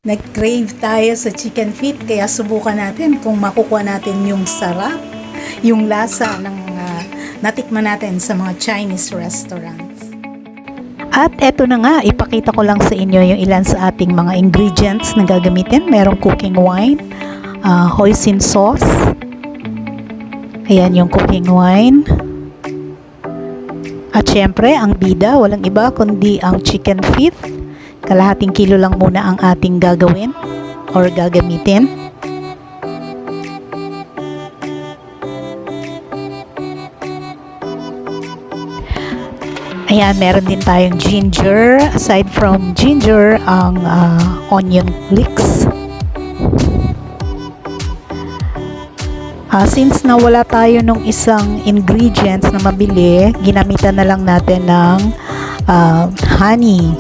Nag-crave tayo sa chicken feet kaya subukan natin kung makukuha natin yung sarap, yung lasa ng natikman natin sa mga Chinese restaurants. At eto na nga, ipakita ko lang sa inyo yung ilan sa ating mga ingredients na gagamitin. Merong cooking wine, hoisin sauce, ayan yung cooking wine. At syempre, ang bida, walang iba kundi ang chicken feet. Kalahating kilo lang muna ang ating gagawin or gagamitin. Ayan, meron din tayong ginger. Aside from ginger, ang onion leeks. Since nawala tayo nung isang ingredients na mabili, ginamitan na lang natin ng honey.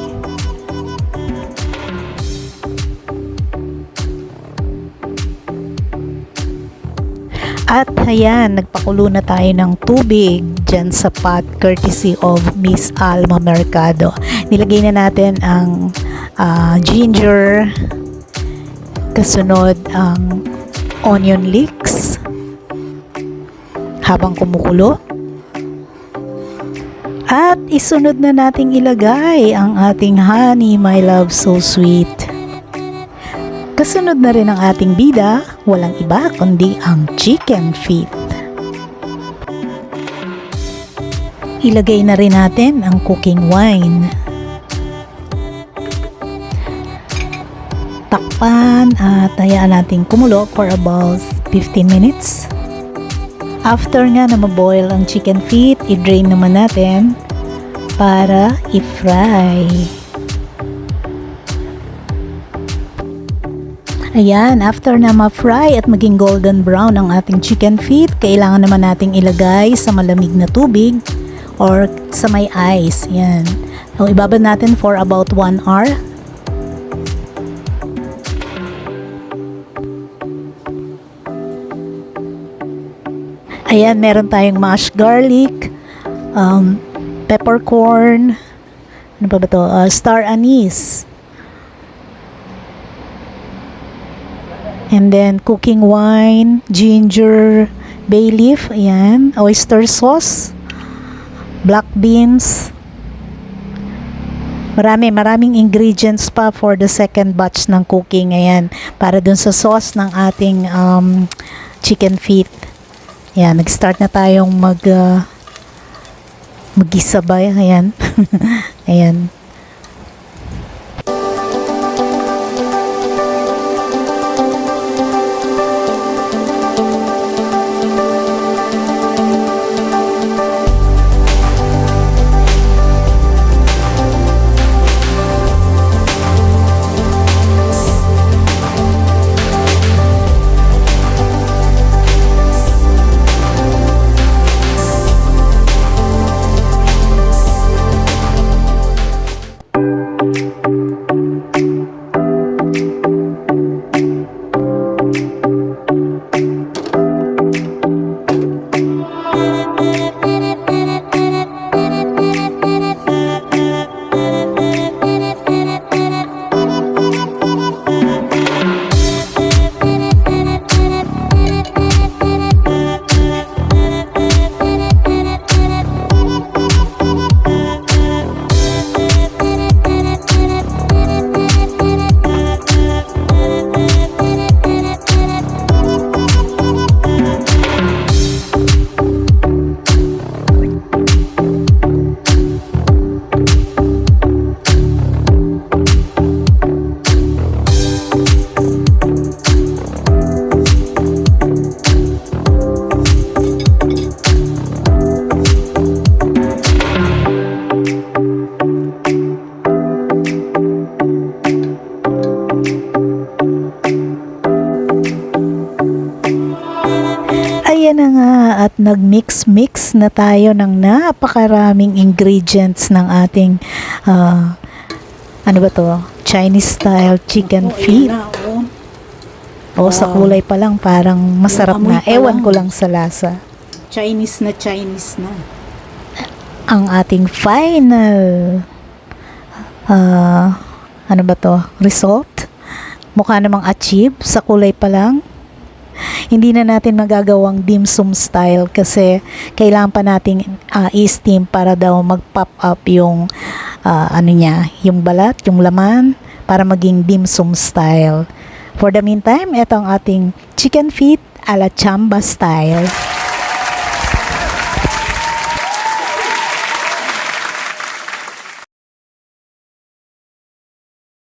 At ayan, nagpakulo na tayo ng tubig dyan sa pot courtesy of Miss Alma Mercado. Nilagay na natin ang ginger, kasunod ang onion leeks habang kumukulo. At isunod na nating ilagay ang ating honey, my love so sweet. Kasunod na rin ang ating bida, walang iba kundi ang chicken feet. Ilagay na rin natin ang cooking wine. Takpan at hayaan natin kumulo for about 15 minutes. After nga na maboil ang chicken feet, i-drain naman natin para i-fry. Ayan, after na ma-fry at maging golden brown ang ating chicken feet, kailangan naman nating ilagay sa malamig na tubig or sa may ice. Ayan. So, ibabad natin for about 1 hour. Ayan, meron tayong mashed garlic, peppercorn, ano pa ba to? Star anise. And then, cooking wine, ginger, bay leaf, ayan, oyster sauce, black beans. Maraming ingredients pa for the second batch ng cooking, ayan, para dun sa sauce ng ating chicken feet. Ayan, nag-start na tayong mag-isabay, ayan, ayan. Ayan na nga at nag-mix-mix na tayo ng napakaraming ingredients ng ating ano ba to? Chinese style chicken feet. O sa kulay pa lang parang masarap na. Ewan ko lang sa lasa. Chinese na. Ang ating final ano ba to? Result? Mukha namang achieve sa kulay pa lang. Hindi na natin magagawang dim sum style kasi kailangan pa nating i-steam para daw mag-pop up yung yung balat, yung laman para maging dim sum style. For the meantime, ito ang ating chicken feet a la Chamba style.